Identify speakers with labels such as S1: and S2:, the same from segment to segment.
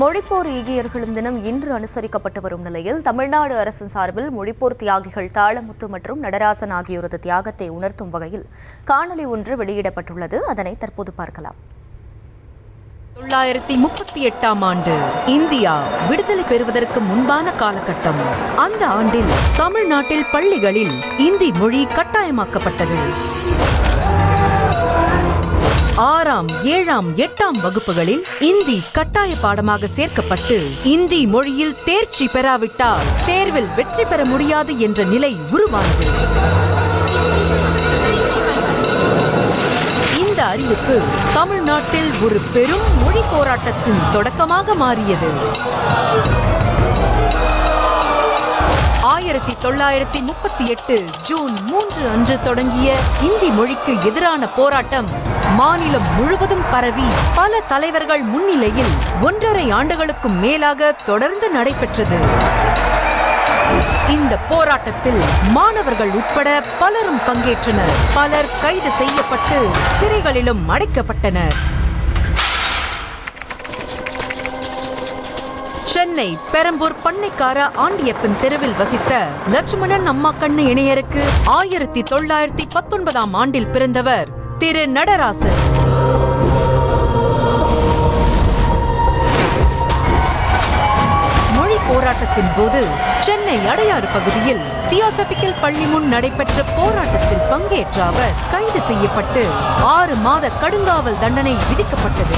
S1: மொழிப்போர் ஈகியர்களின் தினம் இன்று அனுசரிக்கப்பட்டு வரும் நிலையில் தமிழ்நாடு அரசின் சார்பில் மொழிப்போர் தியாகிகள் தாளமுத்து மற்றும் நடராசன் ஆகியோரது தியாகத்தை உணர்த்தும் வகையில் காணொலி ஒன்று வெளியிடப்பட்டுள்ளது. அதனை தற்போது பார்க்கலாம்.
S2: 1938ஆம் ஆண்டு இந்தியா விடுதலை பெறுவதற்கு முன்பான காலகட்டம். அந்த ஆண்டில் தமிழ்நாட்டில் பள்ளிகளில் இந்தி மொழி கட்டாயமாக்கப்பட்டது. 6ஆம், 7ஆம், 8ஆம் வகுப்புகளில் இந்தி கட்டாய பாடமாக சேர்க்கப்பட்டு இந்தி மொழியில் தேர்ச்சி பெறாவிட்டால் தேர்வில் வெற்றி பெற முடியாது என்ற நிலை உருவானது. இந்த அறிவிப்பு தமிழ்நாட்டில் ஒரு பெரும் மொழி போராட்டத்தின் தொடக்கமாக மாறியது. 1938 ஜூன் 3 அன்று தொடங்கிய இந்தி மொழிக்கு எதிரான போராட்டம் மாநிலம் முழுவதும் பரவி பல தலைவர்கள் முன்னிலையில் 1.5 ஆண்டுகளுக்கும் மேலாக தொடர்ந்து நடைபெற்றது. இந்த போராட்டத்தில் மாணவர்கள் உட்பட பலரும் பங்கேற்றனர். பலர் கைது செய்யப்பட்டு சிறைகளிலும் அடைக்கப்பட்டனர். சென்னை பெரம்பூர் பண்ணைக்கார ஆண்டியப்பன் தெருவில் வசித்த லட்சுமணன் அம்மாக்கண்ணு இணையருக்கு 1919ஆம் ஆண்டில் பிறந்தவர் திரு நடராசன். மொழி போராட்டத்தின் போது சென்னை அடையாறு பகுதியில் தியோசபிக்கல் பள்ளி முன் நடைபெற்ற போராட்டத்தில் பங்கேற்ற அவர் கைது செய்யப்பட்டு 6 மாத கடுங்காவல் தண்டனை விதிக்கப்பட்டது.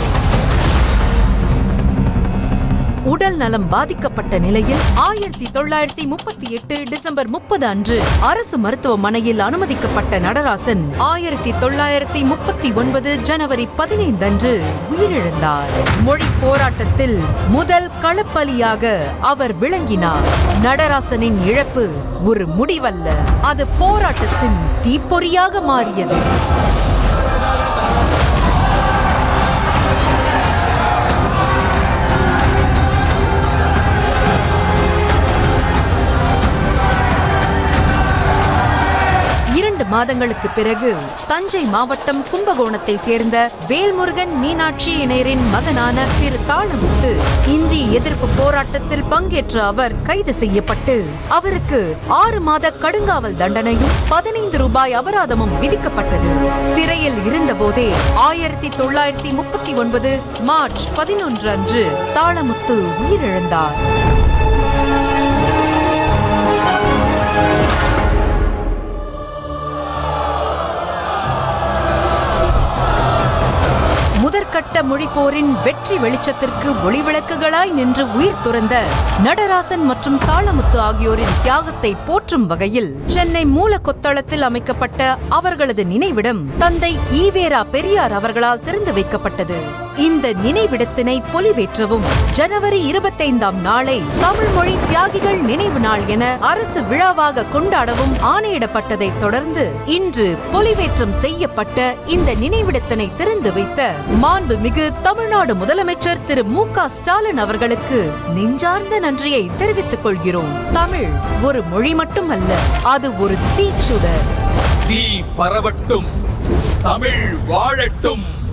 S2: உடல் நலம் பாதிக்கப்பட்ட நிலையில் 1938 டிசம்பர் 30 அன்று அரசு மருத்துவமனையில் அனுமதிக்கப்பட்ட நடராசன் 1939 ஜனவரி 15 அன்று உயிரிழந்தார். மொழி போராட்டத்தில் முதல் களப்பலியாக அவர் விளங்கினார். நடராசனின் இழப்பு ஒரு முடிவல்ல, அது போராட்டத்தின் தீப்பொறியாக மாறியது. மாதங்களுக்கு பிறகு தஞ்சை மாவட்டம் கும்பகோணத்தை சேர்ந்த வேல்முருகன் மீனாட்சி இணையரின் மகனான திரு தாளமுத்து இந்தி எதிர்ப்பு போராட்டத்தில் பங்கேற்ற அவர் கைது செய்யப்பட்டு அவருக்கு 6 மாத கடுங்காவல் தண்டனையும் 15 ரூபாய் அபராதமும் விதிக்கப்பட்டது. சிறையில் இருந்தபோதே 1939 மார்ச் 11 அன்று தாளமுத்து உயிரிழந்தார். முதற்கட்ட மொழிப்போரின் வெற்றி வெளிச்சத்திற்கு ஒளிவிளக்குகளாய் நின்று உயிர் துறந்த நடராசன் மற்றும் தாளமுத்து ஆகியோரின் தியாகத்தை போற்றும் வகையில் சென்னை மூலக்கொத்தளத்தில் அமைக்கப்பட்ட அவர்களது நினைவிடம் தந்தை ஈவேரா பெரியார் அவர்களால் திறந்து வைக்கப்பட்டது. இந்த நினைவிடத்தினை பொலிவேற்றவும் ஜனவரி 25ஆம் நாளை தமிழ் மொழி தியாகிகள் நினைவு நாள் என அரசு விழாவாக கொண்டாடவும் ஆணையிடப்பட்டதை தொடர்ந்து இன்று பொலிவேற்றம் செய்யப்பட்ட இந்த நினைவிடத்தினை திறந்து வைத்த மாண்புமிகு தமிழ்நாடு முதலமைச்சர் திரு மு.க. ஸ்டாலின் அவர்களுக்கு நெஞ்சார்ந்த நன்றியை தெரிவித்துக் கொள்கிறோம். தமிழ் ஒரு மொழி மட்டுமல்ல, அது ஒரு தீச்சுடர்.
S3: தீ பரவட்டும், தமிழ் வாழட்டும்.